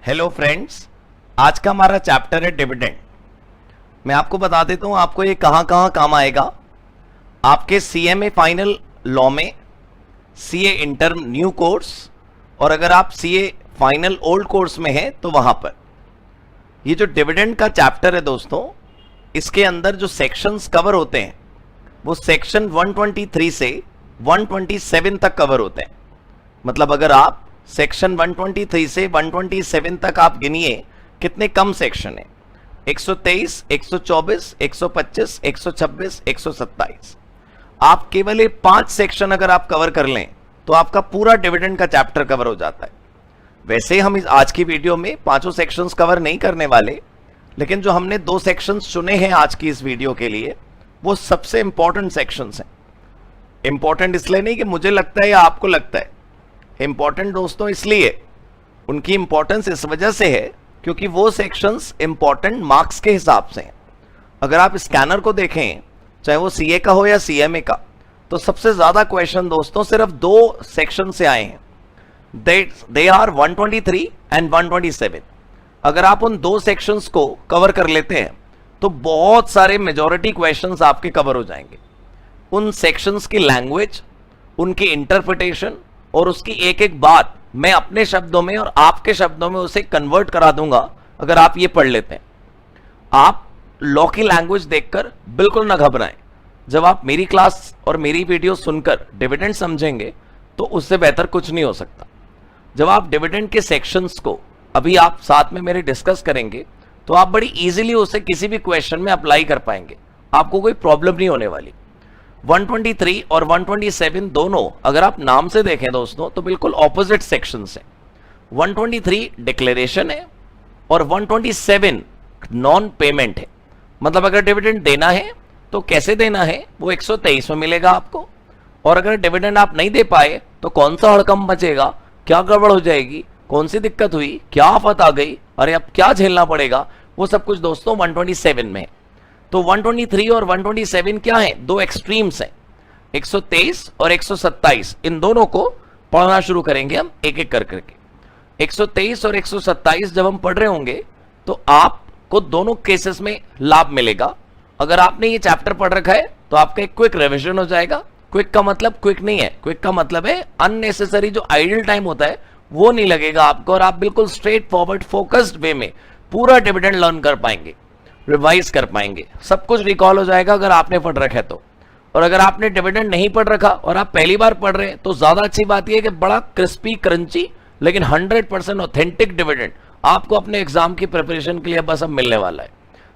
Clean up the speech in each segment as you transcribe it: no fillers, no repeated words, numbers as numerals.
Hello friends, आज का हमारा चैप्टर है डिविडेंड। मैं आपको बता देता हूं आपको ये कहां कहां काम आएगा। आपके सीएमए फाइनल लॉ में, सीए इंटर न्यू कोर्स, और अगर आप सीए फाइनल ओल्ड कोर्स में हैं तो वहां पर ये जो डिविडेंड का चैप्टर है दोस्तों, इसके अंदर जो सेक्शंस कवर होते हैं वो सेक्शन 123 से 127 तक कवर होते हैं। मतलब अगर आप सेक्शन 123 से 127 तक आप गिनिए कितने कम सेक्शन है, 123, 124, 125, 126, 127। आप केवल ये 5 सेक्शन अगर आप कवर कर लें तो आपका पूरा डिविडेंड का चैप्टर कवर हो जाता है। वैसे हम इस आज की वीडियो में पांचों सेक्शंस कवर नहीं करने वाले, लेकिन जो हमने 2 सेक्शंस चुने हैं आज की इस वीडियो के लिए वो सबसे इंपॉर्टेंट सेक्शंस हैं। इंपॉर्टेंट इसलिए नहीं कि मुझे लगता है या आपको लगता है, इंपॉर्टेंट दोस्तों इसलिए, उनकी इंपॉर्टेंस इस वजह से है क्योंकि वो सेक्शंस इंपॉर्टेंट मार्क्स के हिसाब से हैं। अगर आप स्कैनर को देखें, चाहे वो सीए का हो या सीएमए का, तो सबसे ज्यादा क्वेश्चन दोस्तों सिर्फ 2 सेक्शन से आए हैं। They are 123 and 127। अगर आप उन 2 सेक्शंस को कवर कर लेते हैं तो बहुत सारे मेजॉरिटी क्वेश्चंस आपके कवर हो जाएंगे। उन सेक्शंस की लैंग्वेज, उनकी इंटरप्रिटेशन और उसकी एक एक बात मैं अपने शब्दों में और आपके शब्दों में उसे कन्वर्ट करा दूंगा अगर आप ये पढ़ लेते हैं। आप लॉ की लैंग्वेज देखकर बिल्कुल ना घबराएं। जब आप मेरी क्लास और मेरी वीडियो सुनकर डिविडेंड समझेंगे तो उससे बेहतर कुछ नहीं हो सकता। जब आप डिविडेंड के सेक्शंस को अभी आप साथ में मेरे डिस्कस करेंगे तो आप बड़ी इजीली उसे किसी भी क्वेश्चन में अप्लाई कर पाएंगे, आपको कोई प्रॉब्लम नहीं होने वाली। 123 और 127 दोनों अगर आप नाम से देखें दोस्तों तो बिल्कुल ऑपोजिट सेक्शंस हैं। 123 डिक्लेरेशन है और 127 नॉन पेमेंट है। मतलब अगर डिविडेंड देना है तो कैसे देना है वो 123 में मिलेगा आपको, और अगर डिविडेंड आप नहीं दे पाए तो कौन सा हड़कंप मचेगा, क्या गड़बड़ हो जाएगी, कौन सी दिक्कत हुई, क्या आफत आ गई, अरे अब क्या झेलना पड़ेगा, वो सब कुछ दोस्तों 127 में है। तो 123 और 127 क्या है, 2 एक्सट्रीम्स हैं, 123 और 127। इन दोनों को पढ़ना शुरू करेंगे हम एक एक कर करके। 123 और 127 जब हम पढ़ रहे होंगे तो आपको दोनों केसेस में लाभ मिलेगा। अगर आपने ये चैप्टर पढ़ रखा है तो आपका एक क्विक रिविजन हो जाएगा। क्विक का मतलब क्विक नहीं है, क्विक का मतलब है अननेसेसरी जो आइडल टाइम होता है वो नहीं लगेगा आपको, और आप बिल्कुल स्ट्रेट फॉरवर्ड फोकस्ड वे में पूरा डिविडेंड लर्न कर पाएंगे, रिवाइज कर पाएंगे, सब कुछ रिकॉल हो जाएगा अगर आपने पढ़ रखा है तो। और अगर आपने डिविडेंड नहीं पढ़ रखा और आप पहली बार पढ़ रहे हैं तो ज्यादा अच्छी बात यह है कि बड़ा क्रिस्पी क्रंची लेकिन 100% ऑथेंटिक डिविडेंड आपको अपने एग्जाम की प्रिपरेशन के लिए बस अब मिलने वाला है।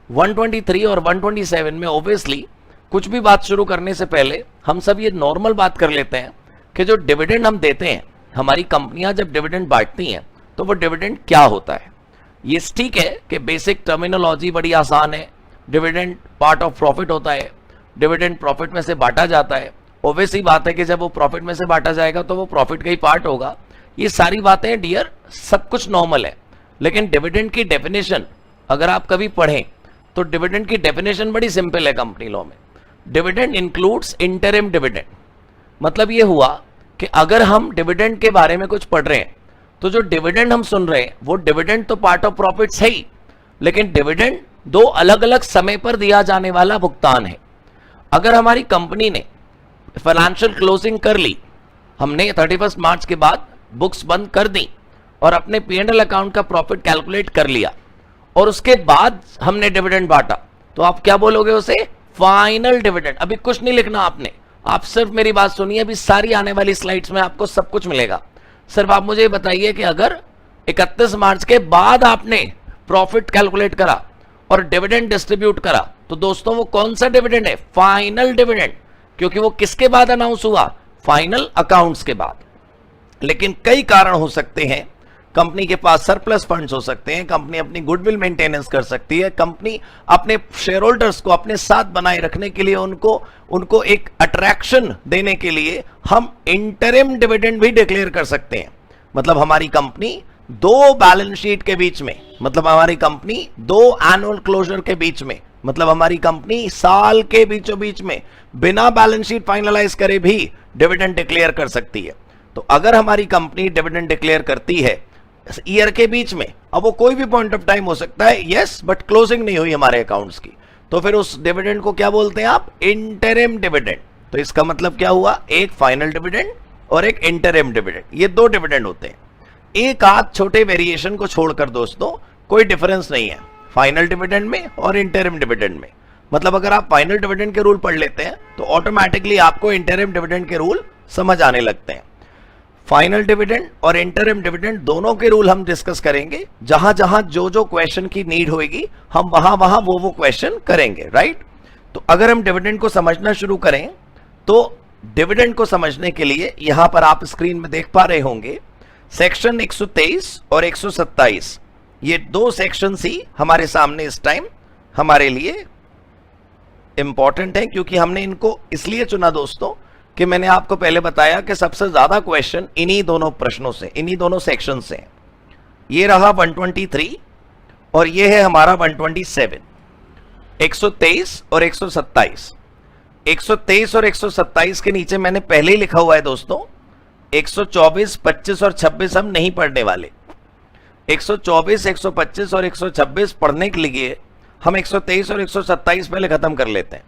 123 और 127 में ऑब्वियसली कुछ भी बात शुरू करने से पहले हम सब ये नॉर्मल बात कर लेते हैं कि जो डिविडेंड हम देते हैं, हमारी कंपनियां जब डिविडेंड बांटती हैं तो वो डिविडेंड क्या होता है। ये ठीक है कि बेसिक टर्मिनोलॉजी बड़ी आसान है। डिविडेंड पार्ट ऑफ प्रॉफिट होता है, डिविडेंड प्रॉफिट में से बांटा जाता है। ऑब्वियस ही बात है कि जब वो प्रॉफिट में से बांटा जाएगा तो वो प्रॉफिट का ही पार्ट होगा। ये सारी बातें डियर सब कुछ नॉर्मल है, लेकिन डिविडेंड की डेफिनेशन अगर आप कभी पढ़ें तो डिविडेंड की डेफिनेशन बड़ी सिंपल है कंपनी लॉ में। Dividend includes interim dividend. मतलब ये हुआ कि अगर हम डिविडेंड के बारे में कुछ पढ़ रहे हैं तो जो डिविडेंड हम सुन रहे हैं वो डिविडेंड तो पार्ट ऑफ प्रॉफिट है ही, लेकिन डिविडेंड 2 अलग अलग समय पर दिया जाने वाला भुगतान है। अगर हमारी कंपनी ने फाइनेंशियल क्लोजिंग कर ली, हमने 31 मार्च के बाद बुक्स बंद कर दी और अपने P&L अकाउंट का प्रॉफिट कैलकुलेट कर लिया और उसके बाद हमने डिविडेंड बांटा, तो आप क्या बोलोगे उसे, फाइनल डिविडेंड। अभी कुछ नहीं लिखना आपने, आप सिर्फ मेरी बात सुनिए, अभी सारी आने वाली स्लाइड्स में आपको सब कुछ मिलेगा। सिर्फ आप मुझे बताइए कि अगर 31 मार्च के बाद आपने प्रॉफिट कैलकुलेट करा और डिविडेंड डिस्ट्रीब्यूट करा तो दोस्तों वो कौन सा डिविडेंड है, फाइनल डिविडेंड, क्योंकि वो किसके बाद अनाउंस हुआ, फाइनल अकाउंट्स के बाद। लेकिन कई कारण हो सकते हैं, कंपनी के पास सरप्लस फंड्स हो सकते हैं, कंपनी अपनी गुडविल मेंटेनेंस कर सकती है, कंपनी अपने शेयर होल्डर्स को अपने साथ बनाए रखने के लिए उनको एक अट्रैक्शन देने के लिए हम इंटरिम डिविडेंड भी डिक्लेयर कर सकते हैं। मतलब हमारी कंपनी 2 बैलेंस शीट के बीच में, मतलब हमारी कंपनी 2 एनुअल क्लोजर के बीच में, मतलब हमारी कंपनी साल के बीचों बीच में बिना बैलेंस शीट फाइनलाइज करे भी डिविडेंड डिक्लेयर कर सकती है। तो अगर हमारी कंपनी डिविडेंड डिक्लेयर करती है ईयर के बीच में, अब वो कोई भी पॉइंट ऑफ टाइम हो सकता है, यस, बट क्लोजिंग नहीं हुई हमारे अकाउंट्स की, तो फिर उस डिविडेंड को क्या बोलते हैं आप, इंटरिम डिविडेंड। तो इसका मतलब क्या हुआ, एक फाइनल डिविडेंड और एक इंटरिम डिविडेंड, ये दो डिविडेंड होते हैं। एक आध छोटे वेरिएशन को छोड़कर दोस्तों कोई डिफरेंस नहीं है फाइनल डिविडेंड में और इंटरिम डिविडेंड में। मतलब अगर आप फाइनल डिविडेंड के रूल पढ़ लेते हैं तो ऑटोमेटिकली आपको इंटरिम डिविडेंड के रूल समझ आने लगते हैं। फाइनल डिविडेंड और इंटरिम डिविडेंड दोनों के रूल हम डिस्कस करेंगे, जहां जहां जो जो क्वेश्चन की नीड होगी हम वहां वहां वो क्वेश्चन करेंगे, राइट। तो अगर हम डिविडेंड को समझना शुरू करें तो डिविडेंड को समझने के लिए यहां पर आप स्क्रीन में देख पा रहे होंगे सेक्शन 123 और 127, ये दो सेक्शंस ही हमारे सामने इस टाइम हमारे लिए इंपॉर्टेंट है, क्योंकि हमने इनको इसलिए चुना दोस्तों कि मैंने आपको पहले बताया कि सबसे ज्यादा क्वेश्चन इन्हीं दोनों प्रश्नों से, इन्हीं दोनों सेक्शन से। ये रहा 123 और ये है हमारा 127, 123 और 127। 123 और 127 के नीचे मैंने पहले ही लिखा हुआ है दोस्तों 124, 25 और 26 हम नहीं पढ़ने वाले। 124, 125 और 126 पढ़ने के लिए हम 123 और 127 पहले खत्म कर लेते हैं।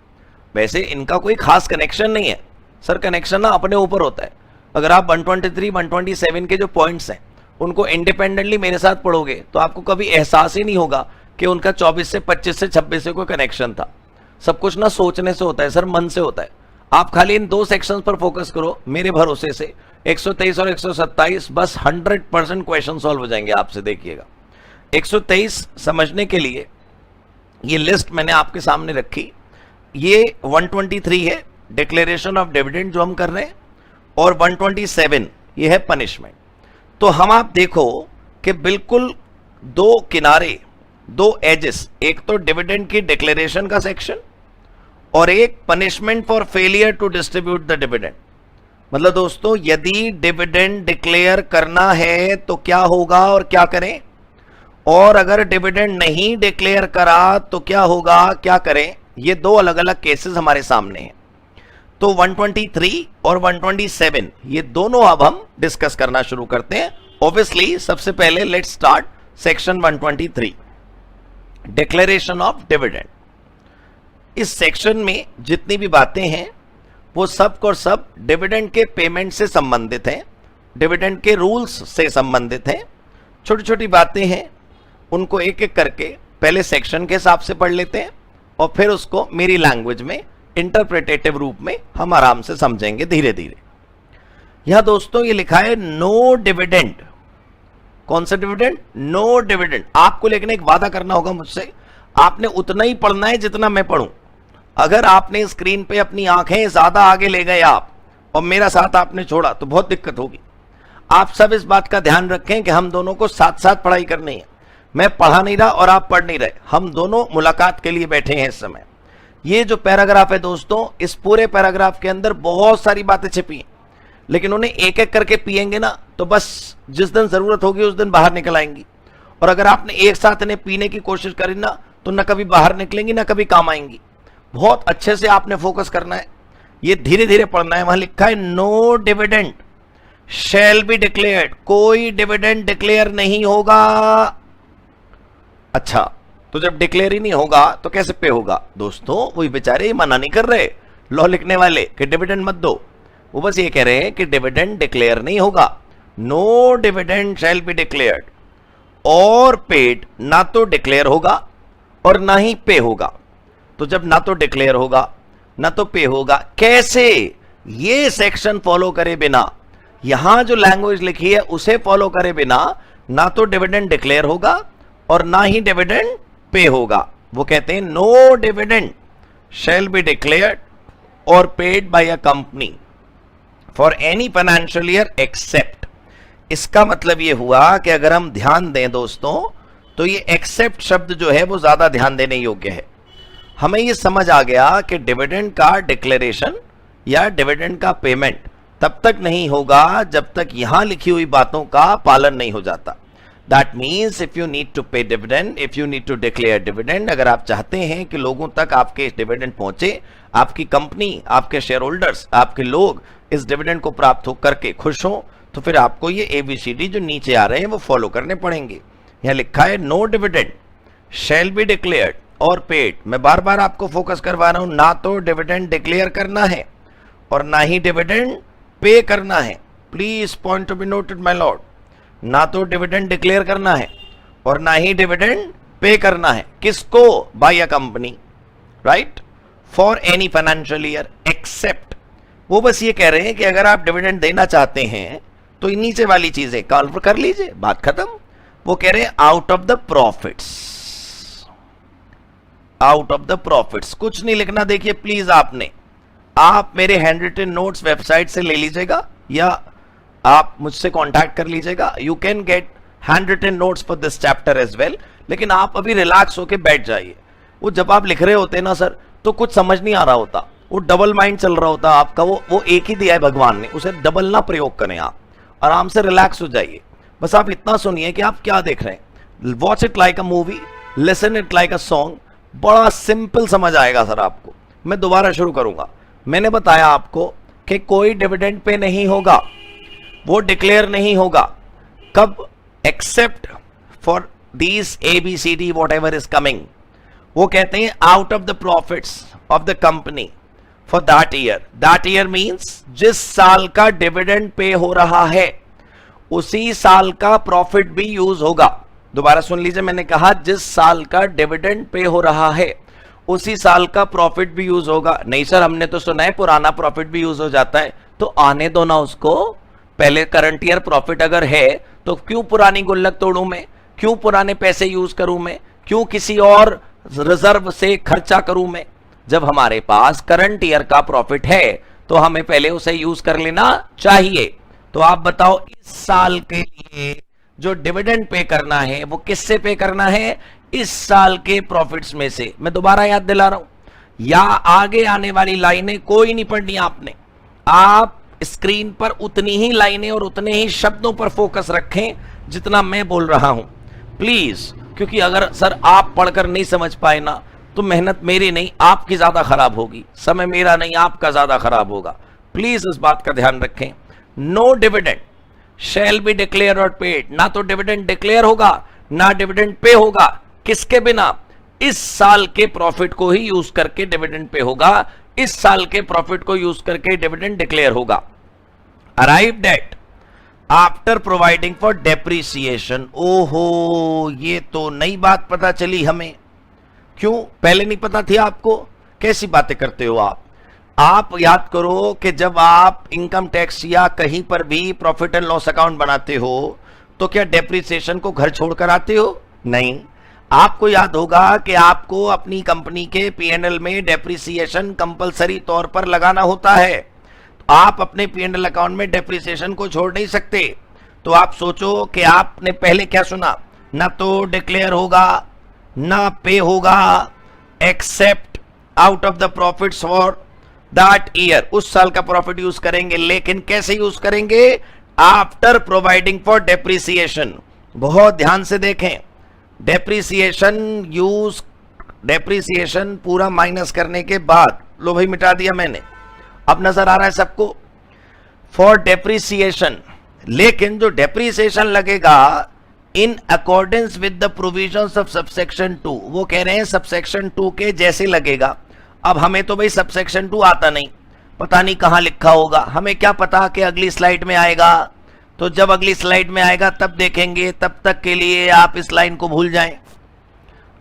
वैसे इनका कोई खास कनेक्शन नहीं है सर, कनेक्शन ना अपने ऊपर होता है। अगर आप 123, 127 के जो पॉइंट्स हैं उनको इंडिपेंडेंटली मेरे साथ पढ़ोगे तो आपको कभी एहसास ही नहीं होगा कि उनका 24 से 25 से 26 से कोई कनेक्शन था। सब कुछ ना सोचने से होता है सर, मन से होता है। आप खाली इन दो सेक्शंस पर फोकस करो, मेरे भरोसे से 123 और 127 बस 100% क्वेश्चन सॉल्व हो जाएंगे आपसे। देखिएगा 123 समझने के लिए ये लिस्ट मैंने आपके सामने रखी। ये 123 है डिक्लेरेशन ऑफ डिविडेंड जो हम कर रहे हैं, और 127 ये है पनिशमेंट। तो हम आप देखो कि बिल्कुल दो किनारे, दो एजेस, एक तो डिविडेंड की डिक्लेरेशन का सेक्शन और एक punishment for failure to distribute the dividend. मतलब दोस्तों यदि डिविडेंड डिक्लेयर करना है तो क्या होगा और क्या करें, और अगर डिविडेंड नहीं डिक्लेयर करा तो क्या होगा, क्या करें। ये दो अलग अलग केसेस हमारे सामने हैं। तो 123 और 127 ये दोनों अब हम डिस्कस करना शुरू करते हैं। ऑब्वियसली सबसे पहले let's start section 123, declaration of dividend. इस सेक्शन में जितनी भी बातें हैं वो सब और सब डिविडेंड के पेमेंट से संबंधित हैं, डिविडेंड के रूल्स से संबंधित हैं। छोटी छोटी बातें हैं, उनको एक एक करके पहले सेक्शन के हिसाब से पढ़ लेते हैं और फिर उसको मेरी लैंग्वेज में इंटरप्रिटेटिव रूप में हम आराम से समझेंगे धीरे धीरे। यहां दोस्तों ये लिखा है नो डिविडेंड। कौन सा डिविडेंड, नो डिविडेंड। आपको लेकिन एक वादा करना होगा मुझसे, आपने उतना ही पढ़ना है जितना मैं पढ़ूं। अगर आपने स्क्रीन पे अपनी आंखें ज्यादा आगे ले गए आप और मेरा साथ आपने छोड़ा तो बहुत दिक्कत होगी। आप सब इस बात का ध्यान रखें कि हम दोनों को साथ साथ पढ़ाई करनी है। मैं पढ़ा नहीं रहा और आप पढ़ नहीं रहे, हम दोनों मुलाकात के लिए बैठे हैं इस समय। ये जो पैराग्राफ है दोस्तों, इस पूरे पैराग्राफ के अंदर बहुत सारी बातें छिपी हैं, लेकिन उन्हें एक एक करके पिएंगे ना तो बस जिस दिन जरूरत होगी उस दिन बाहर निकल आएंगी। और अगर आपने एक साथ इन्हें पीने की कोशिश करी ना तो न कभी बाहर निकलेंगी ना कभी काम आएंगी। बहुत अच्छे से आपने फोकस करना है, ये धीरे धीरे पढ़ना है। वहां लिखा है no dividend shall be declared, कोई डिविडेंड डिक्लेयर नहीं होगा। अच्छा, तो जब डिक्लेयर ही नहीं होगा तो कैसे पे होगा दोस्तों? वही बेचारे मना नहीं कर रहे लॉ लिखने वाले कि डिविडेंड मत दो, वो बस ये कह रहे हैं कि डिविडेंड डिक्लेयर नहीं होगा। No dividend shall be declared और पेड, ना तो डिक्लेयर होगा और ना ही पे होगा। तो जब ना तो डिक्लेयर होगा ना तो पे होगा, कैसे? ये सेक्शन फॉलो करे बिना, यहां जो लैंग्वेज लिखी है उसे फॉलो करे बिना ना तो डिविडेंड डिक्लेयर होगा और ना ही डिविडेंड पे होगा। वो कहते हैं no dividend shall be declared और paid by a company for any financial year except. इसका मतलब ये हुआ कि अगर हम ध्यान दें दोस्तों तो ये एक्सेप्ट शब्द जो है वो ज्यादा ध्यान देने योग्य है। हमें ये समझ आ गया कि डिविडेंड का डिक्लेरेशन या डिविडेंड का पेमेंट तब तक नहीं होगा जब तक यहां लिखी हुई बातों का पालन नहीं हो जाता। That means if you need to pay dividend, if you need to declare dividend, अगर आप चाहते हैं कि लोगों तक आपके डिविडेंड पहुंचे, आपकी कंपनी, आपके शेयर होल्डर्स, आपके लोग इस डिविडेंड को प्राप्त हो करके खुश हों, तो फिर आपको ये ABCD जो नीचे आ रहे हैं वो फॉलो करने पड़ेंगे। यहां लिखा है no dividend shall be declared और पेड। मैं बार बार आपको फोकस करवा रहा हूं, ना तो डिविडेंड डिक्लेयर करना है और ना ही डिविडेंड पे करना है। Please point to be noted my Lord, ना तो डिविडेंड डिक्लेयर करना है और ना ही डिविडेंड पे करना है। किसको? By a company, right, for any financial year except. वो बस ये कह रहे हैं कि अगर आप डिविडेंड देना चाहते हैं तो नीचे वाली चीजें कॉल कर लीजिए, बात खत्म। वो कह रहे हैं out of the profits, out of the profits. कुछ नहीं लिखना, देखिए प्लीज आप मेरे हैंड रिटन नोट्स वेबसाइट से ले लीजिएगा या आप मुझसे कांटेक्ट कर लीजिएगा। You can get handwritten notes for this chapter as well. लेकिन आप अभी रिलैक्स होके बैठ जाइए। वो जब आप लिख रहे होते ना सर, तो कुछ समझ नहीं आ रहा होता, वो डबल माइंड चल रहा होता आपका। वो एक ही दिया है भगवान ने, उसे डबल ना प्रयोग करें। आप आराम से रिलैक्स हो जाइए। बस आप इतना सुनिए कि आप क्या देख रहे हैं। Watch it like a movie, listen it like a song. बड़ा सिंपल समझ आएगा सर आपको। मैं दोबारा शुरू करूंगा। मैंने बताया आपको कि कोई डिविडेंड पे नहीं होगा, वो डिक्लेयर नहीं होगा। कब? Except for these ABCD what ever is coming. वो कहते हैं out of the profits of the company for that year. That year means जिस साल का डिविडेंड पे हो रहा है उसी साल का प्रॉफिट भी यूज होगा। दोबारा सुन लीजिए, मैंने कहा जिस साल का डिविडेंड पे हो रहा है उसी साल का प्रॉफिट भी यूज होगा। नहीं सर, हमने तो सुना है पुराना प्रॉफिट भी यूज हो जाता है। तो आने दो ना उसको। पहले करंट ईयर प्रॉफिट अगर है तो क्यों पुरानी गुल्लक तोड़ूं मैं, क्यों पुराने पैसे यूज करूं मैं, क्यों किसी और रिजर्व से खर्चा करूं मैं। जब हमारे पास करंट ईयर का प्रॉफिट है तो हमें पहले उसे यूज कर लेना चाहिए। तो आप बताओ, इस साल के लिए जो डिविडेंड पे करना है वो किससे पे करना है? इस साल के प्रॉफिट्स में से। मैं दोबारा याद दिला रहा हूं, या आगे आने वाली लाइनें कोई नहीं पढ़नी आपने। आप स्क्रीन पर उतनी ही लाइनें और उतने ही शब्दों पर फोकस रखें जितना मैं बोल रहा हूं प्लीज। क्योंकि अगर सर आप पढ़कर नहीं समझ पाए ना तो मेहनत मेरी नहीं आपकी ज्यादा खराब होगी, समय मेरा नहीं आपका ज्यादा खराब होगा। प्लीज इस बात का ध्यान रखें। No dividend shall be declare और पेड। ना तो डिविडेंड डिक्लेयर होगा ना डिविडेंड पे होगा। किसके बिना? इस साल के प्रॉफिट को ही यूज करके डिविडेंड पे होगा, इस साल के प्रॉफिट को यूज करके डिविडेंड डिक्लेयर होगा। Arrived at after providing for depreciation. ओहो, ये तो नई बात पता चली हमें। क्यों पहले नहीं पता थी आपको? कैसी बातें करते हो आप याद करो कि जब आप इनकम टैक्स या कहीं पर भी प्रॉफिट एंड लॉस अकाउंट बनाते हो तो क्या डेप्रिसिएशन को घर छोड़कर आते हो? नहीं। आपको याद होगा कि आपको अपनी कंपनी के P&L में डेप्रिसिएशन कंपलसरी तौर पर लगाना होता है। तो आप अपने P&L अकाउंट में डेप्रिसिएशन को छोड़ नहीं सकते। तो आप सोचो कि आपने पहले क्या सुना, ना तो डिक्लेयर होगा ना पे होगा, except out of the profits for that year. उस साल का प्रॉफिट यूज करेंगे, लेकिन कैसे यूज करेंगे? After providing for depreciation. बहुत ध्यान से देखें, डेप्रिसिएशन पूरा माइनस करने के बाद, लो भाई मिटा दिया मैंने, अब नजर आ रहा है सबको, फॉर डेप्रिसिएशन। लेकिन जो डेप्रिसिएशन लगेगा in accordance with the provisions of subsection 2, वो कह रहे हैं सबसेक्शन 2 के जैसे लगेगा। अब हमें तो भाई सबसेक्शन 2 आता नहीं, पता नहीं कहां लिखा होगा, हमें क्या पता कि अगली स्लाइड में आएगा। तो जब अगली स्लाइड में आएगा तब देखेंगे, तब तक के लिए आप इस लाइन को भूल जाएं।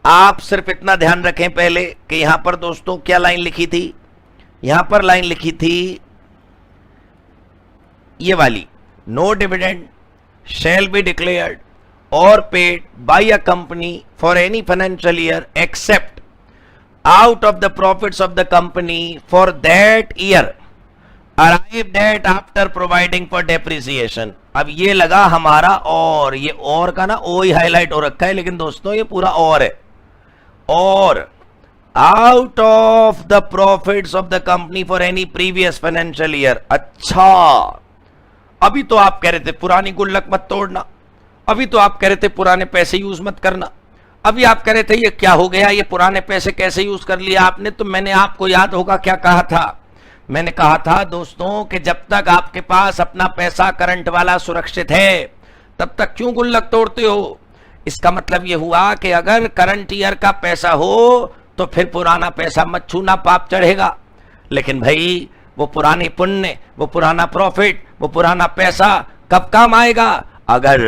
आप सिर्फ इतना ध्यान रखें पहले कि यहां पर दोस्तों क्या लाइन लिखी थी, यहां पर लाइन लिखी थी ये वाली, no dividend shall be declared or paid by a company for any financial year except out of the profits of the company for that year arrived at after providing for depreciation। अब ये लगा हमारा और, ये और का ना ओ ही highlight हो रखा है, लेकिन दोस्तों ये पूरा और है। और out of the profits of the company for any previous financial year। अच्छा, अभी तो आप कह रहे थे पुरानी गुल्लक मत तोड़ना, अभी तो आप कह रहे थे पुराने पैसे यूज मत करना, अभी आप कह रहे थे ये क्या हो गया, ये पुराने पैसे कैसे यूज कर लिया आपने। तो मैंने आपको याद होगा क्या कहा था, मैंने कहा था दोस्तों कि जब तक आपके पास अपना पैसा करंट वाला सुरक्षित है तब तक क्यों गुल्लक तोड़ते हो। इसका मतलब यह हुआ कि अगर करंट ईयर का पैसा हो तो फिर पुराना पैसा मत छूना, पाप चढ़ेगा। लेकिन भाई वो पुराने पुण्य, वो पुराना प्रॉफिट, वो पुराना पैसा कब काम आएगा? अगर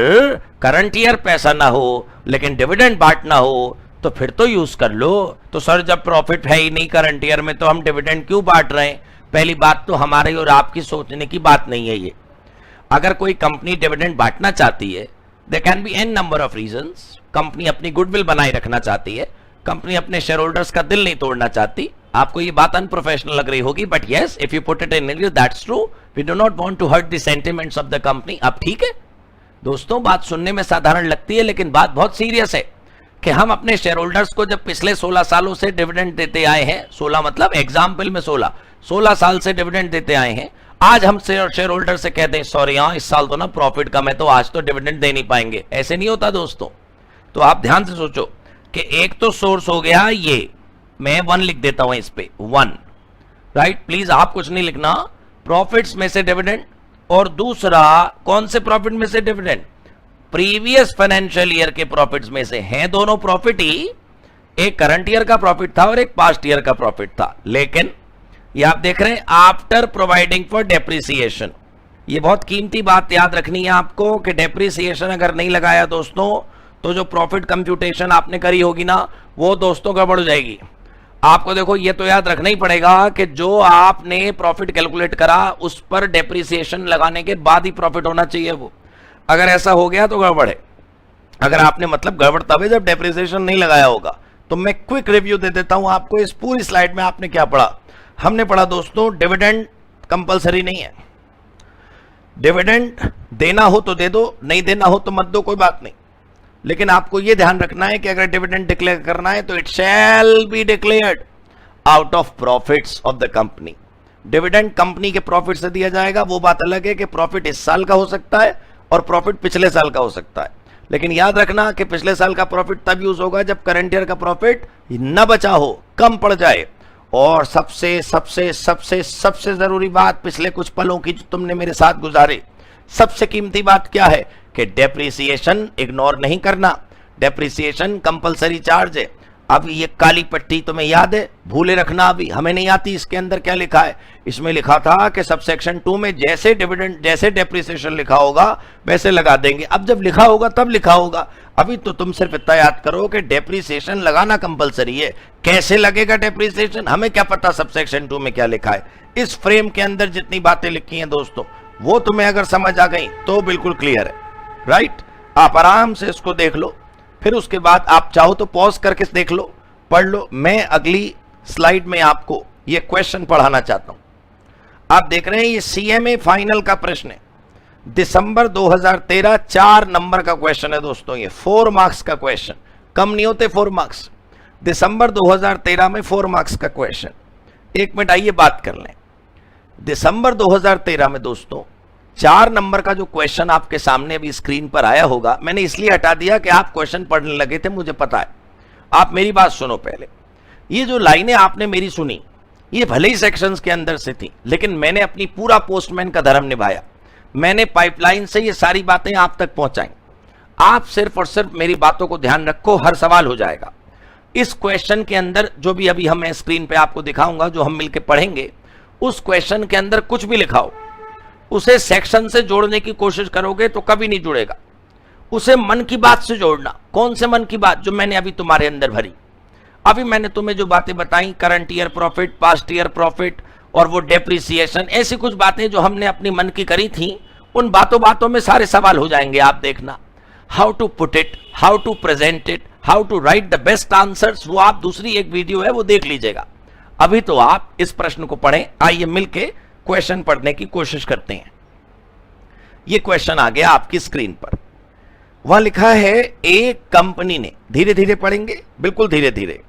करंट ईयर पैसा ना हो लेकिन डिविडेंड बांटना हो तो फिर तो यूज कर लो। तो सर जब प्रॉफिट है ही नहीं करंट ईयर में तो हम डिविडेंड क्यों बांट रहे हैं? पहली बात तो हमारे और आपकी सोचने की बात नहीं है ये। अगर कोई कंपनी डिविडेंड बांटना चाहती है, there can be an number of reasons. Company अपनी गुडविल बनाए रखना चाहती है, कंपनी अपने शेयर होल्डर्स का दिल नहीं तोड़ना चाहती। आपको ये बात अनप्रोफेशनल लग रही होगी, but yes, if you put it in English, that's true. We do not want to hurt the sentiments of the company. अब ठीक है दोस्तों, बात सुनने में साधारण लगती है लेकिन बात बहुत सीरियस है कि हम अपने शेयर होल्डर्स को जब पिछले 16 सालों से डिविडेंड देते आए हैं, 16 मतलब एग्जाम्पल में 16 साल से डिविडेंड देते आए हैं, आज हम शेयर होल्डर से कहते हैं सॉरी हाँ इस साल तो ना प्रॉफिट कम है तो आज तो डिविडेंड दे नहीं पाएंगे, ऐसे नहीं होता दोस्तों। तो आप ध्यान से सोचो कि एक तो सोर्स हो गया ये, मैं 1 लिख देता हूं इस पे 1, राइट। प्लीज आप कुछ नहीं लिखना, प्रॉफिट्स में से डिविडेंड। और दूसरा कौन से प्रॉफिट में से डिविडेंड? प्रीवियस फाइनेंशियल ईयर के प्रॉफिट्स में से हैं दोनों प्रॉफिट ही, एक करंट ईयर का प्रॉफिट था और एक पास्ट ईयर का प्रॉफिट था। लेकिन ये आप देख रहे हैं आफ्टर प्रोवाइडिंग फॉर डेप्रिसिएशन। ये बहुत कीमती बात याद रखनी है आपको कि डेप्रिसिएशन अगर नहीं लगाया दोस्तों तो जो प्रॉफिट कंप्यूटेशन आपने करी होगी ना वो दोस्तों गड़बड़ हो जाएगी। आपको देखो ये तो याद रखना ही पड़ेगा कि जो आपने प्रॉफिट कैलकुलेट करा उस पर डेप्रिसिएशन लगाने के बाद ही प्रॉफिट होना चाहिए वो। अगर ऐसा हो गया तो गड़बड़ है। अगर आपने मतलब गड़बड़ तब है जब डेप्रिसिएशन नहीं लगाया होगा। तो मैं क्विक रिव्यू दे देता हूं आपको। इस पूरी स्लाइड में आपने क्या पढ़ा? हमने पढ़ा दोस्तों डिविडेंड कंपलसरी नहीं है। डिविडेंड देना हो तो दे दो, नहीं देना हो तो मत दो, कोई बात नहीं। लेकिन आपको यह ध्यान रखना है कि अगर डिविडेंड डिक्लेयर करना है तो it shall be declared out of profits of the company. Dividend company के प्रॉफिट से दिया जाएगा। वो बात अलग है कि प्रॉफिट इस साल का हो सकता है और प्रॉफिट पिछले साल का हो सकता है। लेकिन याद रखना कि पिछले साल का प्रॉफिट तब यूज होगा जब करंट ईयर का प्रॉफिट न बचा हो, कम पड़ जाए। और सबसे सबसे सबसे सबसे जरूरी बात, पिछले कुछ पलों की जो तुमने मेरे साथ गुजारे, सबसे कीमती बात क्या है कि डेप्रिसिएशन इग्नोर नहीं करना। डेप्रिसिएशन कंपलसरी चार्ज है। अब ये काली पट्टी तुम्हें याद है? भूले रखना, अभी हमें नहीं आती इसके अंदर क्या लिखा है। इसमें लिखा था कि सबसेक्शन 2 में जैसे डिविडेंड जैसे डेप्रिसिएशन लिखा होगा वैसे लगा देंगे। अब जब लिखा होगा तब लिखा होगा। अभी तो तुम सिर्फ इतना याद करो कि डेप्रिसिएशन लगाना कंपलसरी है। कैसे लगेगा डेप्रिसिएशन हमें क्या पता सबसेक्शन 2 में क्या लिखा है। इस फ्रेम के अंदर जितनी बातें लिखी हैं दोस्तों वो तुम्हें अगर समझ आ गई तो बिल्कुल क्लियर है, राइट। आप आराम से इसको देख लो, फिर उसके बाद आप चाहो तो पॉज करके देख लो, पढ़ लो। मैं अगली स्लाइड में आपको ये क्वेश्चन पढ़ाना चाहता हूं। आप देख रहे हैं ये सीएमए फाइनल का प्रश्न है, दिसंबर 2013, 4 नंबर का क्वेश्चन है दोस्तों। ये 4 मार्क्स का क्वेश्चन, कम नहीं होते 4 मार्क्स। दिसंबर 2013 में 4 मार्क्स का क्वेश्चन। 1 मिनट आइए बात कर लें। दिसंबर 2013 में दोस्तों 4 नंबर का जो क्वेश्चन आपके सामने अभी स्क्रीन पर आया होगा, मैंने इसलिए हटा दिया कि आप क्वेश्चन पढ़ने लगे थे, मुझे पता है। आप मेरी बात सुनो पहले। ये जो लाइनें आपने मेरी सुनी ये भले ही सेक्शंस के अंदर से थी, लेकिन मैंने अपनी पूरा पोस्टमैन का धर्म निभाया। मैंने पाइपलाइन से ये सारी बातें आप तक पहुंचाई। आप सिर्फ और सिर्फ मेरी बातों को ध्यान रखो, हर सवाल हो जाएगा। इस क्वेश्चन के अंदर जो भी अभी हम स्क्रीन पे आपको दिखाऊंगा, जो हम मिलकर पढ़ेंगे, उस क्वेश्चन के अंदर कुछ भी लिखा हो उसे सेक्शन से जोड़ने की कोशिश करोगे तो कभी नहीं जुड़ेगा। उसे मन की बात से जोड़ना। कौन से मन की बात? जो मैंने अभी तुम्हारे अंदर भरी। अभी मैंने तुम्हें जो बातें बताई, current year profit, past year profit और वो डेप्रिसिएशन, ऐसी कुछ बातें जो हमने अपनी मन की करी थी, उन बातों में सारे सवाल हो जाएंगे। आप देखना, how to put it, how to present it, how to write the best answers, वो आप दूसरी एक वीडियो है वो देख लीजिएगा। अभी तो आप इस प्रश्न को पढ़ें। आइए मिलके क्वेश्चन पढ़ने की कोशिश करते हैं। ये क्वेश्चन आ गया आपकी स्क्रीन पर। वहां लिखा है एक कंपनी ने, धीरे धीरे पढ़ेंगे, बिल्कुल धीरे धीरे।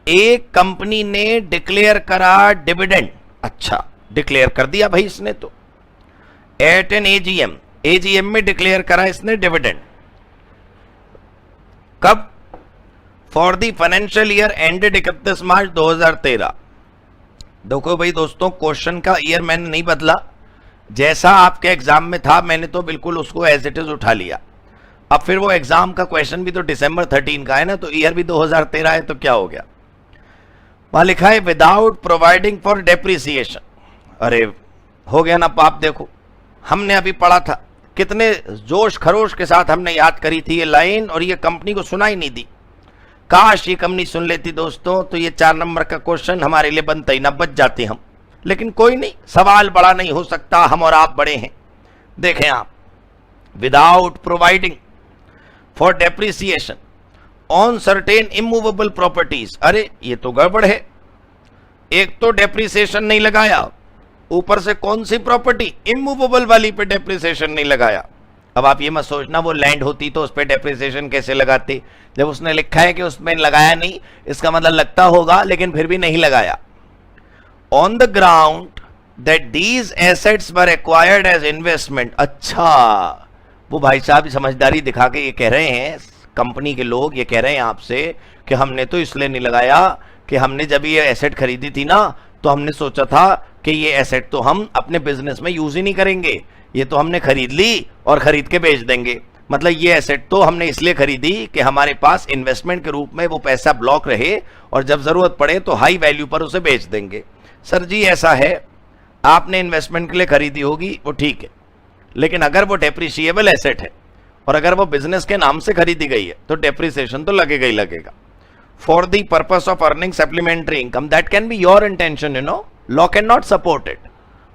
एक कंपनी ने डिक्लेयर करा डिविडेंड। अच्छा, डिक्लेयर कर दिया भाई इसने तो एट एन एजीएम में डिक्लेयर करा इसने डिविडेंड। कब? For the financial year ended 31 March 2013। देखो भाई दोस्तों, क्वेश्चन का ईयर मैंने नहीं बदला, जैसा आपके एग्जाम में था मैंने तो बिल्कुल उसको एज इट इज उठा लिया। अब फिर वो एग्जाम का क्वेश्चन भी तो दिसंबर 13 का है ना, तो ईयर भी 2013 है, तो क्या हो गया। वहां लिखा है विदाउट प्रोवाइडिंग फॉर डेप्रिसिएशन। अरे हो गया ना पाप। देखो हमने अभी पढ़ा था, कितने जोश खरोश के साथ हमने याद करी थी ये लाइन, और ये कंपनी को सुनाई नहीं दी। काश ये कंपनी सुन लेती दोस्तों, तो ये 4 नंबर का क्वेश्चन हमारे लिए बनता ही ना, बच जाते हम। लेकिन कोई नहीं, सवाल बड़ा नहीं हो सकता, हम और आप बड़े हैं। देखें आप, without providing for depreciation on certain immovable properties. अरे ये तो गड़बड़ है, एक तो डेप्रिसिएशन नहीं लगाया, ऊपर से कौन सी प्रॉपर्टी, इमूवेबल वाली पे डेप्रिसिएशन नहीं लगाया। अब आप ये मत सोचना वो लैंड होती तो उस पर डेप्रिसिएशन कैसे लगाते, जब उसने लिखा है कि उसमें लगाया नहीं, इसका मतलब लगता होगा लेकिन फिर भी नहीं लगाया। On the ground that these assets were acquired as investment. अच्छा, वो भाई साहब समझदारी दिखा के ये कह रहे हैं, कंपनी के लोग ये कह रहे हैं आपसे कि हमने तो इसलिए नहीं लगाया कि हमने जब ये एसेट खरीदी थी ना, तो हमने सोचा था कि ये एसेट तो हम अपने बिजनेस में यूज ही नहीं करेंगे, ये तो हमने खरीद ली और खरीद के बेच देंगे। मतलब ये एसेट तो हमने इसलिए खरीदी कि हमारे पास इन्वेस्टमेंट के रूप में वो पैसा ब्लॉक रहे, और जब जरूरत पड़े तो हाई वैल्यू पर उसे बेच देंगे। सर जी ऐसा है, आपने इन्वेस्टमेंट के लिए खरीदी होगी वो ठीक है, लेकिन अगर वो डेप्रिशिएबल एसेट है और अगर वो बिजनेस के नाम से खरीदी गई है तो डेप्रिसिएशन तो लगेगा ही लगेगा। For the purpose of earning supplementary income that can be your intention, you know, law can not support it.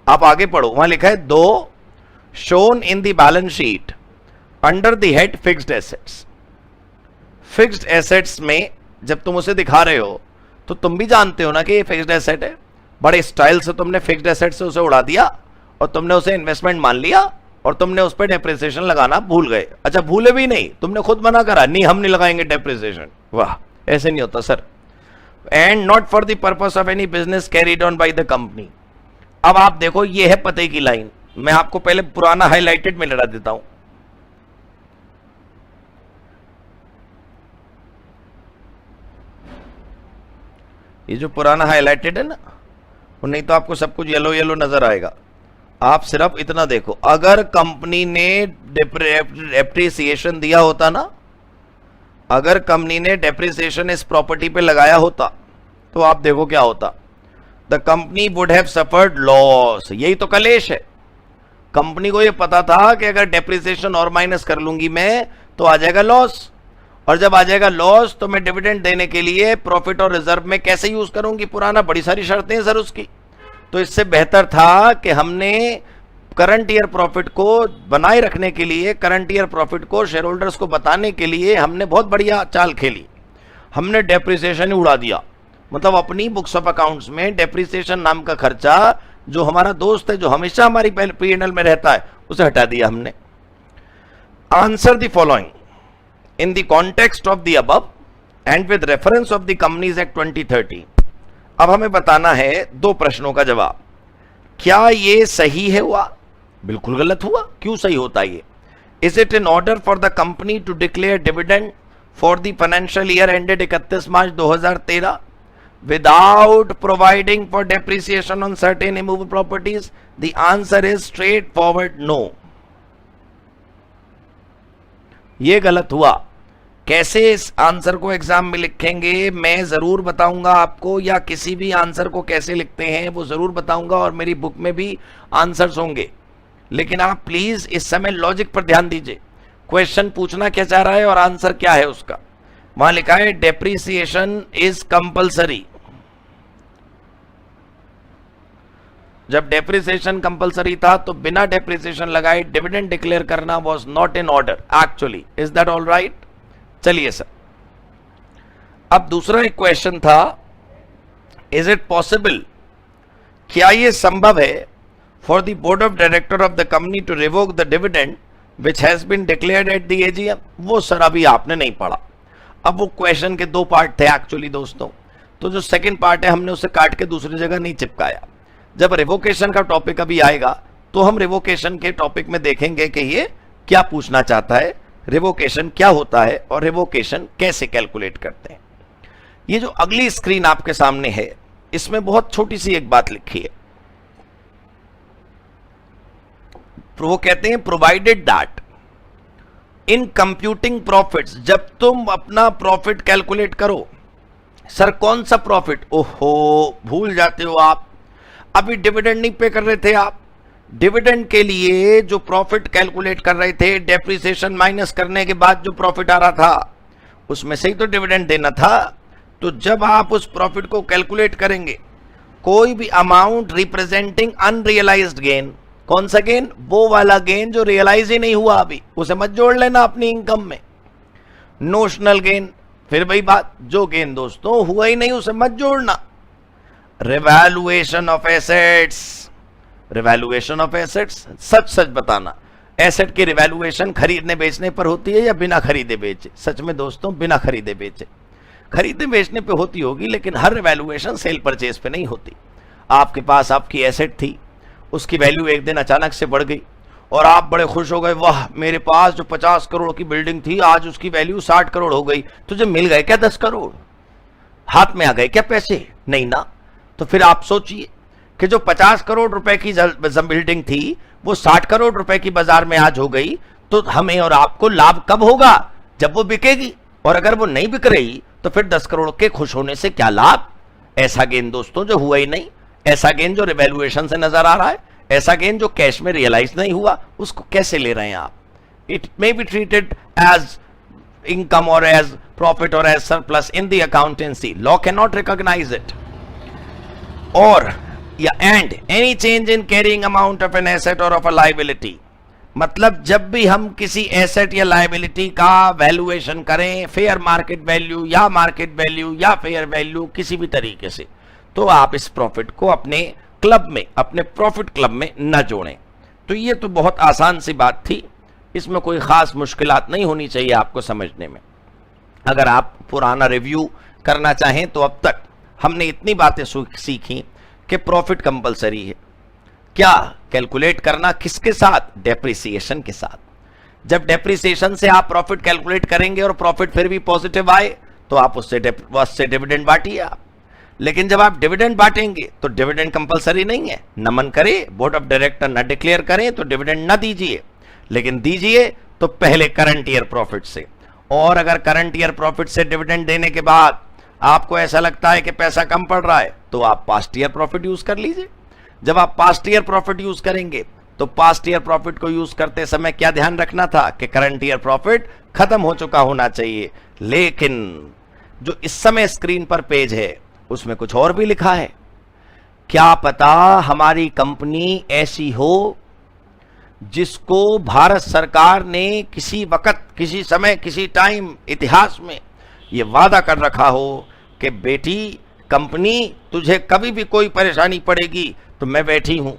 आप आगे पढ़ो, वहां लिखा है दो shown in the balance sheet under the head fixed assets. Fixed assets में जब तुम उसे दिखा रहे हो तो तुम भी जानते हो ना कि ये फिक्स्ड एसेट है, बड़े स्टाइल से तुमने फिक्स्ड एसेट से उसे उड़ा दिया और तुमने उसे इन्वेस्टमेंट मान लिया और तुमने उस पर डेप्रिसिएशन लगाना भूल गए। अच्छा भूले भी नहीं, तुमने खुद मना करा, नहीं हम नहीं लगाएंगे डेप्रिसिएशन। वाह, ऐसे नहीं होता sir. And not for the purpose of any business carried on by the company. अब आप देखो, ये है पते की लाइन, मैं आपको पहले पुराना हाईलाइटेड में लड़ा देता हूं। ये जो पुराना हाईलाइटेड है ना, वो नहीं तो आपको सब कुछ येलो येलो नजर आएगा। आप सिर्फ इतना देखो, अगर कंपनी ने डेप्रिसिएशन दिया होता ना, अगर कंपनी ने डेप्रिसिएशन इस प्रॉपर्टी पे लगाया होता तो आप देखो क्या होता। The company would have suffered loss. यही तो कलेश है, कंपनी को यह पता था कि अगर डेप्रिसिएशन और माइनस कर लूंगी मैं तो आ जाएगा लॉस, और जब आ जाएगा लॉस तो मैं डिविडेंड देने के लिए प्रॉफिट और रिजर्व में कैसे यूज करूंगी, पुराना बड़ी सारी शर्तें हैं सर उसकी। तो इससे बेहतर था कि हमने करंट ईयर प्रॉफिट को बनाए रखने के लिए, करंट ईयर प्रॉफिट को शेयर होल्डर्स को बताने के लिए हमने बहुत बढ़िया चाल खेली, हमने डेप्रिसिएशन ही उड़ा दिया। मतलब अपनी बुक्स ऑफ अकाउंट्स में डेप्रिसिएशन नाम का खर्चा जो हमारा दोस्त है, जो हमेशा हमारी P&L में रहता है, उसे हटा दिया हमने। Answer the following in the context of the above and with reference of the companies act 2013। अब हमें बताना है 2 प्रश्नों का जवाब। क्या ये सही है हुआ? बिल्कुल गलत हुआ। क्यों सही होता ये? Is it in order for the company to declare dividend for the financial year ended 31 March 2013 without providing for depreciation on certain immovable properties? The answer is straightforward no. ये गलत हुआ। कैसे इस आंसर को एग्जाम में लिखेंगे मैं जरूर बताऊंगा आपको, या किसी भी आंसर को कैसे लिखते हैं वो जरूर बताऊंगा, और मेरी बुक में भी आंसर्स होंगे। लेकिन आप प्लीज इस समय लॉजिक पर ध्यान दीजिए, क्वेश्चन पूछना क्या चाह रहा है और आंसर क्या है उसका। वहां लिखा है डेप्रिसिएशन इज कंपल्सरी। जब डेप्रिसिएशन कंपलसरी था तो बिना डेप्रिसिएशन लगाए डिविडेंड डिक्लेयर करना was not in order actually. Is that all right? चलिए सर, अब दूसरा एक क्वेश्चन था, इज इट पॉसिबल, क्या यह संभव है for the board of director of the company to revoke the dividend which has been declared at the AGM? वो सर अभी आपने नहीं पढ़ा। अब वो क्वेश्चन के 2 पार्ट थे एक्चुअली दोस्तों, तो जो सेकंड पार्ट है हमने उसे काट के दूसरी जगह नहीं चिपकाया। जब रिवोकेशन का टॉपिक अभी आएगा तो हम रिवोकेशन के टॉपिक में देखेंगे कि ये क्या पूछना चाहता है, रिवोकेशन क्या होता है और रिवोकेशन कैसे कैलकुलेट करते हैं। ये जो अगली स्क्रीन आपके सामने है इसमें बहुत छोटी सी एक बात लिखी है, वो कहते हैं provided that in computing profits, जब तुम अपना प्रॉफिट कैलकुलेट करो, सर कौन सा प्रॉफिट, ओहो भूल जाते हो आप, अभी डिविडेंड नहीं पे कर रहे थे आप, डिविडेंड के लिए जो प्रॉफिट कैलकुलेट कर रहे थे, डेप्रिसिएशन माइनस करने के बाद जो प्रॉफिट आ रहा था उसमें से ही तो डिविडेंड देना था। तो जब आप उस प्रॉफिट को कैलकुलेट करेंगे, कोई भी अमाउंट रिप्रेजेंटिंग अनरियलाइज्ड गेन, कौन सा गेन, वो वाला गेन जो रियलाइज ही नहीं हुआ अभी, उसे मत जोड़ लेना अपनी इनकम में। नोशनल गेन, फिर वही बात, जो गेन दोस्तों हुआ ही नहीं उसे मत जोड़ना। Revaluation of assets, revaluation of assets, सच सच बताना, एसेट की रिवैल्यूएशन खरीदने बेचने पर होती है या बिना खरीदे बेचे? सच में दोस्तों बिना खरीदे बेचे, खरीदने बेचने पे होती होगी, लेकिन हर रिवैल्यूएशन सेल परचेज पे नहीं होती। आपके पास आपकी एसेट थी, उसकी वैल्यू एक दिन अचानक से बढ़ गई और आप बड़े खुश हो गए, वाह मेरे पास जो 50 करोड़ की बिल्डिंग थी आज उसकी वैल्यू 60 करोड़ हो गई। तुझे मिल गए क्या 10 करोड़, हाथ में आ गए क्या पैसे? नहीं ना। तो फिर आप सोचिए कि जो 50 करोड़ रुपए की बिल्डिंग थी वो 60 करोड़ रुपए की बाजार में आज हो गई, तो हमें और आपको लाभ कब होगा? जब वो बिकेगी। और अगर वो नहीं बिक रही तो फिर 10 करोड़ के खुश होने से क्या लाभ? ऐसा गेन दोस्तों जो हुआ ही नहीं, ऐसा गेन जो रिवैल्यूएशन से नजर आ रहा है, ऐसा गेन जो कैश में रियलाइज नहीं हुआ, उसको कैसे ले रहे हैं आप? It may be treated as income और एज प्रॉफिट और as surplus in the accountancy, law can not recognise it. और या and any change in carrying amount of an asset और ऑफ अ लायबिलिटी, मतलब जब भी हम किसी एसेट या लायबिलिटी का वैल्यूएशन करें, फेयर मार्केट वैल्यू या मार्केट वैल्यू या फेयर वैल्यू किसी भी तरीके से, तो आप इस प्रॉफिट को अपने क्लब में, अपने प्रॉफिट क्लब में न जोड़ें। तो ये तो बहुत आसान सी बात थी, इसमें कोई खास मुश्किलात नहीं होनी चाहिए आपको समझने में। अगर आप पुराना रिव्यू करना चाहें तो अब तक हमने इतनी बातें सीखी कि प्रॉफिट कंपलसरी है, क्या कैलकुलेट करना किसके साथ? डेप्रिसिएशन के साथ। जब डेप्रिसिएशन से आप प्रॉफिट कैलकुलेट करेंगे और प्रॉफिट फिर भी पॉजिटिव आए तो आप उससे डिविडेंड बांटिए आप। लेकिन जब आप डिविडेंड बांटेंगे तो डिविडेंड कंपलसरी नहीं है, न मन करे बोर्ड ऑफ डायरेक्टर न डिक्लेयर करें तो डिविडेंड न दीजिए, लेकिन दीजिए तो पहले करंट ईयर प्रॉफिट से। और अगर करंट ईयर प्रॉफिट से डिविडेंड देने के बाद आपको ऐसा लगता है कि पैसा कम पड़ रहा है तो आप पास्ट ईयर प्रॉफिट यूज कर लीजिए। जब आप पास्ट ईयर प्रॉफिट यूज करेंगे तो पास्ट ईयर प्रॉफिट को यूज करते समय क्या ध्यान रखना था कि करंट ईयर प्रॉफिट खत्म हो चुका होना चाहिए। लेकिन जो इस समय स्क्रीन पर पेज है उसमें कुछ और भी लिखा है। क्या पता हमारी कंपनी ऐसी हो जिसको भारत सरकार ने किसी वक्त, किसी समय, किसी टाइम इतिहास में यह वादा कर रखा हो कि बेटी कंपनी तुझे कभी भी कोई परेशानी पड़ेगी तो मैं बैठी हूं।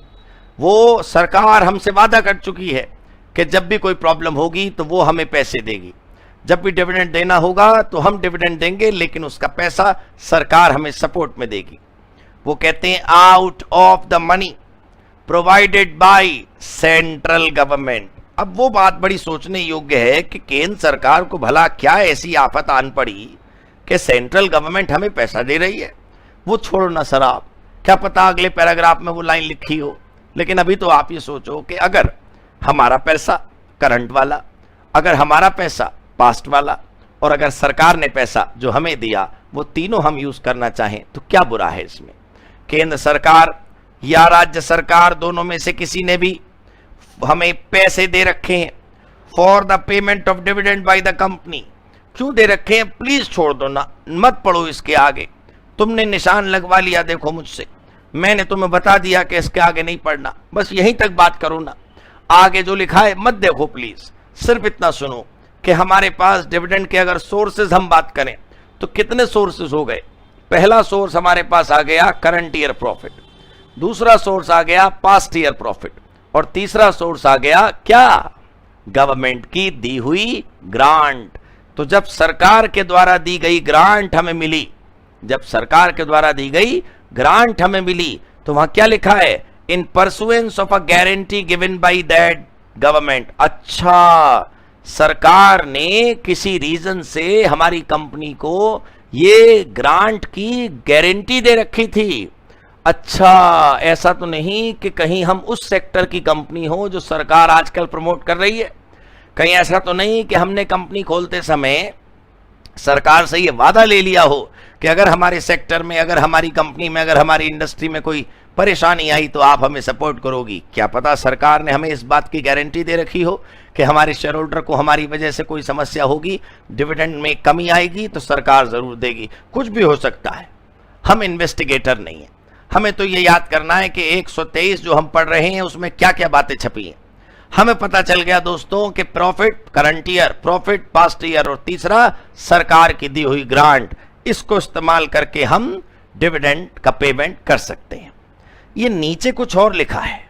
वो सरकार हमसे वादा कर चुकी है कि जब भी कोई प्रॉब्लम होगी तो वो हमें पैसे देगी, जब भी डिविडेंड देना होगा तो हम डिविडेंड देंगे, लेकिन उसका पैसा सरकार हमें सपोर्ट में देगी। वो कहते हैं out of the money provided by central government. अब वो बात बड़ी सोचने योग्य है कि केंद्र सरकार को भला क्या ऐसी आफत आन पड़ी कि सेंट्रल गवर्नमेंट हमें पैसा दे रही है। वो छोड़ो ना सर, आप क्या पता अगले पैराग्राफ में वो लाइन लिखी हो, लेकिन अभी तो आप ये सोचो कि अगर हमारा पैसा करंट वाला, अगर हमारा पैसा पास्ट वाला, और अगर सरकार ने पैसा जो हमें दिया वो तीनों हम यूज करना चाहें तो क्या बुरा है इसमें? केंद्र सरकार या राज्य सरकार दोनों में से किसी ने भी हमें पैसे दे रखे हैं for the payment of dividend by the company. क्यों दे रखे हैं? प्लीज छोड़ दो ना, मत पढ़ो इसके आगे। तुमने निशान लगवा लिया देखो मुझसे, मैंने तुम्हें बता दिया कि इसके आगे नहीं पढ़ना, बस यहीं तक बात करो ना, आगे जो लिखा है मत देखो प्लीज। सिर्फ इतना सुनो कि हमारे पास डिविडेंड के अगर सोर्सेज हम बात करें तो कितने सोर्सेज हो गए। पहला सोर्स हमारे पास आ गया करंट ईयर प्रॉफिट, दूसरा सोर्स आ गया पास्ट ईयर प्रॉफिट, और तीसरा सोर्स आ गया क्या? गवर्नमेंट की दी हुई ग्रांट। तो जब सरकार के द्वारा दी गई ग्रांट हमें मिली, जब सरकार के द्वारा दी गई ग्रांट हमें मिली, तो वहां क्या लिखा है? इन pursuance of a guarantee given by that government. अच्छा, सरकार ने किसी रीजन से हमारी कंपनी को ये ग्रांट की गारंटी दे रखी थी। अच्छा, ऐसा तो नहीं कि कहीं हम उस सेक्टर की कंपनी हो जो सरकार आजकल प्रमोट कर रही है। कहीं ऐसा तो नहीं कि हमने कंपनी खोलते समय सरकार से ये वादा ले लिया हो कि अगर हमारे सेक्टर में, अगर हमारी कंपनी में, अगर हमारी इंडस्ट्री में कोई परेशानी आई तो आप हमें सपोर्ट करोगी। क्या पता सरकार ने हमें इस बात की गारंटी दे रखी हो कि हमारे शेयर होल्डर को हमारी वजह से कोई समस्या होगी, डिविडेंड में कमी आएगी तो सरकार जरूर देगी। कुछ भी हो सकता है, हम इन्वेस्टिगेटर नहीं है। हमें तो ये याद करना है कि 123 जो हम पढ़ रहे हैं उसमें क्या क्या बातें छपी हैं। हमें पता चल गया दोस्तों कि profit current year, profit past year, और तीसरा सरकार की दी हुई ग्रांट, इसको इस्तेमाल करके हम डिविडेंड का पेमेंट कर सकते हैं। ये नीचे कुछ और लिखा है,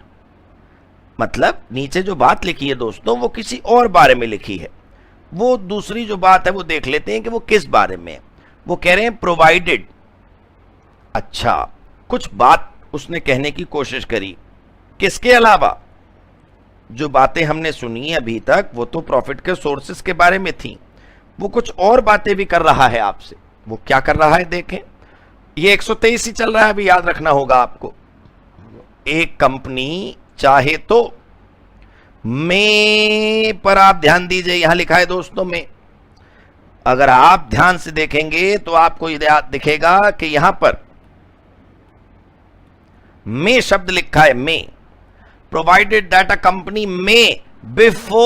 मतलब नीचे जो बात लिखी है दोस्तों वो किसी और बारे में लिखी है। वो दूसरी जो बात है वो देख लेते हैं कि वो किस बारे में। वो कह रहे हैं प्रोवाइडेड। अच्छा, कुछ बात उसने कहने की कोशिश करी, किसके अलावा जो बातें हमने सुनी अभी तक वो तो प्रॉफिट के सोर्सेस के बारे में थी, वो कुछ और बातें भी कर रहा है आपसे। वो क्या कर रहा है देखें। ये 123 ही चल रहा है, अभी याद रखना होगा आपको। एक कंपनी चाहे तो में पर आप ध्यान दीजिए, यहां लिखा है दोस्तों में। अगर आप ध्यान से देखेंगे तो आपको याद दिखेगा कि यहां पर में शब्द लिखा है, में। प्रोवाइडेड दैट अ कंपनी में बिफोर,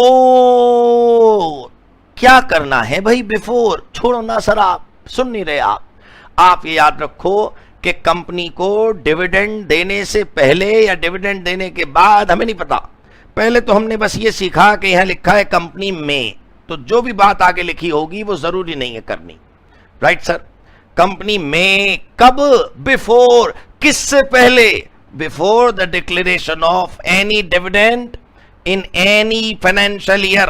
क्या करना है भाई बिफोर, छोड़ो ना सर, आप सुन नहीं रहे। आप ये याद रखो कि कंपनी को डिविडेंड देने से पहले या डिविडेंड देने के बाद हमें नहीं पता। पहले तो हमने बस ये सीखा कि यहां लिखा है कंपनी में, तो जो भी बात आगे लिखी होगी वो जरूरी नहीं है करनी। राइट सर, कंपनी में कब, बिफोर, किससे पहले, before the declaration of any dividend in any financial year,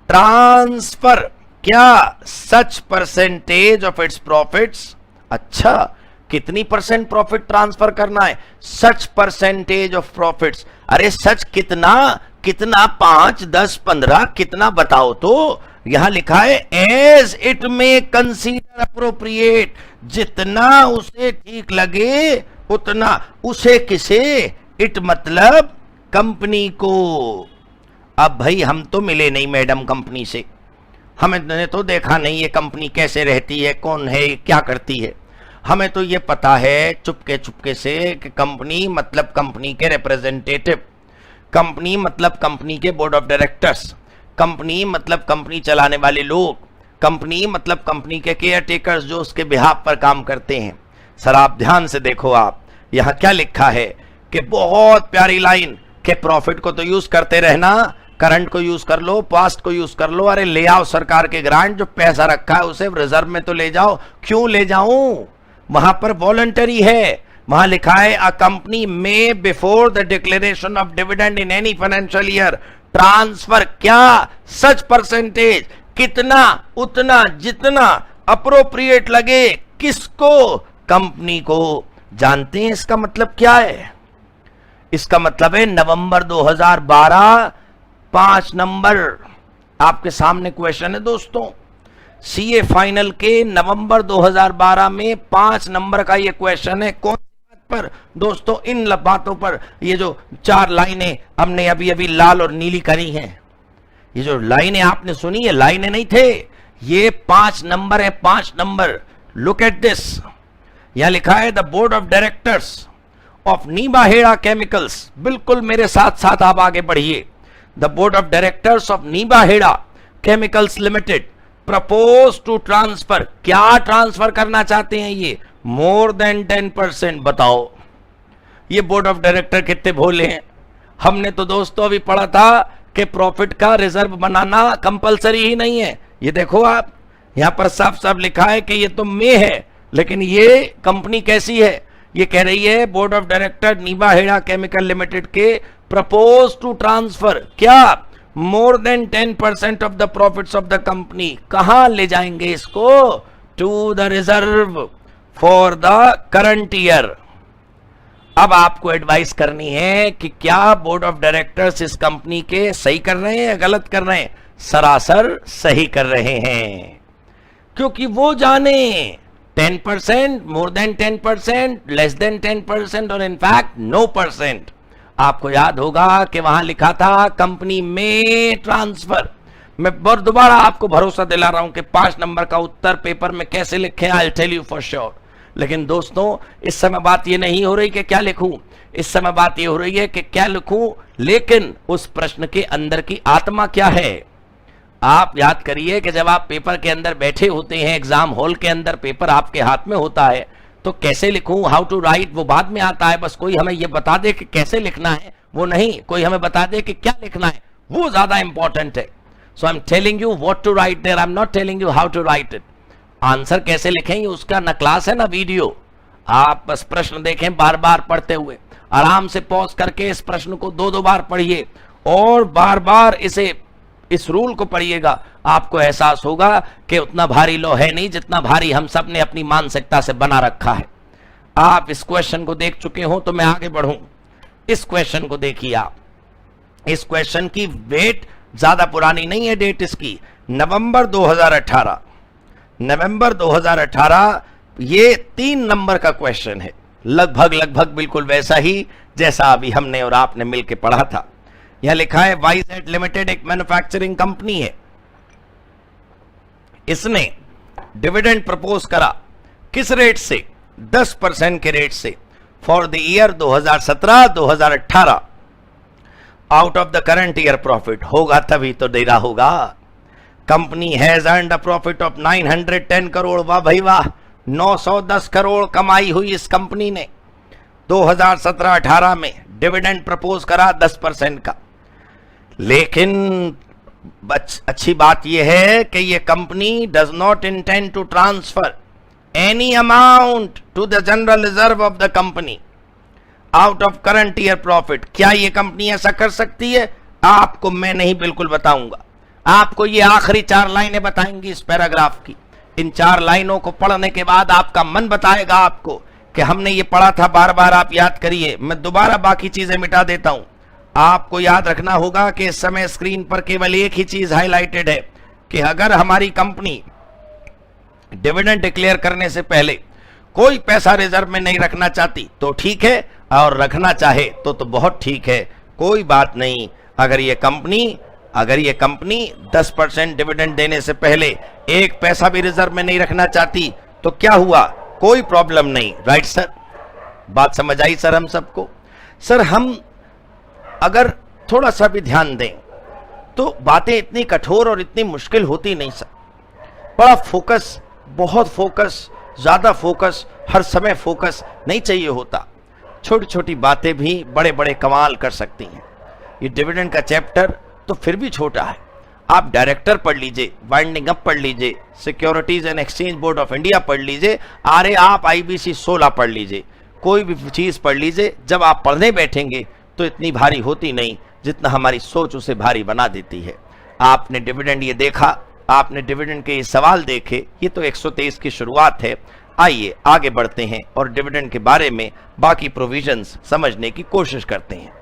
transfer क्या, सच परसेंटेज ऑफ इट्स प्रॉफिट्स। अच्छा, कितनी परसेंट प्रॉफिट ट्रांसफर करना है, सच परसेंटेज ऑफ प्रॉफिट्स। अरे सच कितना, कितना, 5, 10, 15, कितना बताओ तो। यहां लिखा है एज इट में कंसीडर अप्रोप्रिएट, जितना उसे ठीक लगे उतना। उसे किसे, इट मतलब कंपनी को। अब भाई हम तो मिले नहीं मैडम कंपनी से, हमने तो देखा नहीं ये कंपनी कैसे रहती है, कौन है, क्या करती है। हमें तो ये पता है चुपके चुपके से कि कंपनी मतलब कंपनी के रिप्रेजेंटेटिव, कंपनी मतलब कंपनी के बोर्ड ऑफ डायरेक्टर्स, कंपनी मतलब कंपनी चलाने वाले लोग, कंपनी मतलब कंपनी के केयर टेकर्स जो उसके बिहाफ पर काम करते हैं। सर आप ध्यान से देखो, आप यहां क्या लिखा है कि बहुत प्यारी लाइन के प्रॉफिट को तो यूज करते रहना, करंट को यूज कर लो, पास्ट को यूज कर लो। अरे ले आओ सरकार के ग्रांट, जो पैसा रखा है उसे रिजर्व में तो ले जाओ। क्यों ले जाऊं, वहां पर वॉलंटरी है। वहां लिखा है अ कंपनी में before the declaration of dividend in any financial year transfer क्या, सच परसेंटेज, कितना, उतना, जितना अप्रोप्रिएट लगे, किसको, कंपनी को। जानते हैं इसका मतलब क्या है? इसका मतलब है नवंबर 2012 5 नंबर। आपके सामने क्वेश्चन है दोस्तों, सीए फाइनल के नवंबर 2012 में 5 नंबर का ये क्वेश्चन है। कौन सी बात पर दोस्तों? इन बातों पर। ये जो 4 लाइनें हमने अभी अभी लाल और नीली करी हैं, ये जो लाइनें आपने सुनी है, लाइनें नहीं थे, ये 5 नंबर है, 5 नंबर। लुक एट दिस, यहां लिखा है the board of directors of Nimbahera chemicals. बिल्कुल मेरे साथ साथ आप आगे बढ़िए। The board of directors of Nimbahera chemicals limited propose to transfer, क्या ट्रांसफर करना चाहते हैं ये? More than 10%। बताओ ये बोर्ड ऑफ डायरेक्टर कितने भोले हैं। हमने तो दोस्तों अभी पढ़ा था कि प्रॉफिट का रिजर्व बनाना कंपलसरी ही नहीं है। ये देखो आप, यहां पर साफ साफ लिखा है कि ये तो में है, लेकिन ये कंपनी कैसी है? ये कह रही है board of director Nimbahera chemical limited के प्रपोज टू ट्रांसफर क्या, more than 10% of the profits of the company. कहां ले जाएंगे इसको? To the reserve for the current year. अब आपको एडवाइस करनी है कि क्या बोर्ड ऑफ डायरेक्टर्स इस कंपनी के सही कर रहे हैं या गलत कर रहे हैं? सरासर सही कर रहे हैं। क्योंकि वो जाने 10%, मोर देन 10%, लेस देन 10% और इनफैक्ट 9%। आपको याद होगा कि वहां लिखा था कंपनी में ट्रांसफर। मैं दोबारा आपको भरोसा दिला रहा हूं कि 5 नंबर का उत्तर पेपर में कैसे लिखें, I will tell you for sure. लेकिन दोस्तों, इस समय बात ये नहीं हो रही कि क्या लिखूं, इस समय बात ये हो रही है कि क्या लिखूं, लेकिन उस प्रश्न के अंदर की आत्मा क्या है। आप याद करिए कि जब आप पेपर के अंदर बैठे होते हैं, एग्जाम हॉल के अंदर पेपर आपके हाथ में होता है, तो कैसे लिखूं, हाउ टू राइट, वो बाद में आता है। बस कोई हमें ये बता दे कि कैसे लिखना है, वो नहीं, कोई हमें बता दे कि क्या लिखना है, वो ज्यादा इंपॉर्टेंट है। So I am telling you what to write there, I am not telling you how to write it. Answer कैसे लिखेंगे उसका न क्लास है ना वीडियो। आप बस प्रश्न देखें बार बार पढ़ते हुए, आराम से पॉज करके इस प्रश्न को 2-2 बार पढ़िए और बार बार इस रूल को पढ़िएगा। आपको एहसास होगा कि उतना भारी लॉ है नहीं जितना भारी हम सब ने अपनी मानसिकता से बना रखा है। आप इस क्वेश्चन को देख चुके हो तो मैं आगे बढ़ूं। इस क्वेश्चन को देखिए आप। इस क्वेश्चन की डेट ज्यादा पुरानी नहीं है, डेट इसकी नवंबर 2018। नवंबर 2018 ये 3 नंबर का क्वेश्चन है, लगभग बिल्कुल वैसा ही जैसा अभी हमने और आपने मिलकर पढ़ा था। यह लिखा है वाईजेड लिमिटेड एक मैन्युफैक्चरिंग कंपनी है, इसने डिविडेंड प्रपोज करा किस रेट से, 10% के रेट से for the year 2017-2018 out of the current year profit. होगा तभी तो दे रहा होगा। Company has earned a profit of 910 crore. वाह भाई वाह, 910 करोड़ कमाई हुई इस कंपनी ने 2017-18 में। डिविडेंड प्रपोज करा 10% का। लेकिन अच्छी बात यह है कि यह company does not intend to transfer any amount to the general reserve of the company out of current year profit. क्या यह कंपनी ऐसा कर सकती है? आपको मैं नहीं बिल्कुल बताऊंगा, आपको ये आखिरी 4 लाइनें बताएंगी इस पैराग्राफ की। इन 4 लाइनों को पढ़ने के बाद आपका मन बताएगा आपको कि हमने ये पढ़ा था, बार बार आप याद करिए। मैं दोबारा बाकी चीजें मिटा देता हूं। आपको याद रखना होगा कि इस समय स्क्रीन पर केवल एक ही चीज हाईलाइटेड है कि अगर हमारी कंपनी डिविडेंड डिक्लेयर करने से पहले कोई पैसा रिजर्व में नहीं रखना चाहती तो ठीक है, और रखना चाहे तो बहुत ठीक है, कोई बात नहीं। अगर ये कंपनी 10% डिविडेंड देने से पहले 1 पैसा भी रिजर्व में नहीं रखना चाहती तो क्या हुआ, कोई प्रॉब्लम नहीं। राइट सर, बात समझ आई सर हम सबको? सर हम अगर थोड़ा सा भी ध्यान दें तो बातें इतनी कठोर और इतनी मुश्किल होती नहीं सर। बड़ा फोकस, बहुत फोकस, ज्यादा फोकस, हर समय फोकस नहीं चाहिए होता। छोटी छोटी बातें भी बड़े बड़े कमाल कर सकती हैं। ये डिविडेंड का चैप्टर तो फिर भी छोटा है। आप डायरेक्टर पढ़ लीजिए, वाइंडिंग अप पढ़ लीजिए, securities and exchange board of India पढ़ लीजिए, अरे आप IBC 16 पढ़ लीजिए, कोई भी चीज पढ़ लीजिए। जब आप पढ़ने बैठेंगे तो इतनी भारी होती नहीं जितना हमारी सोच उसे भारी बना देती है। आपने डिविडेंड ये देखा, आपने डिविडेंड के ये सवाल देखे, ये तो 123 की शुरुआत है। आइए आगे बढ़ते हैं और डिविडेंड के बारे में बाकी प्रोविजंस समझने की कोशिश करते हैं।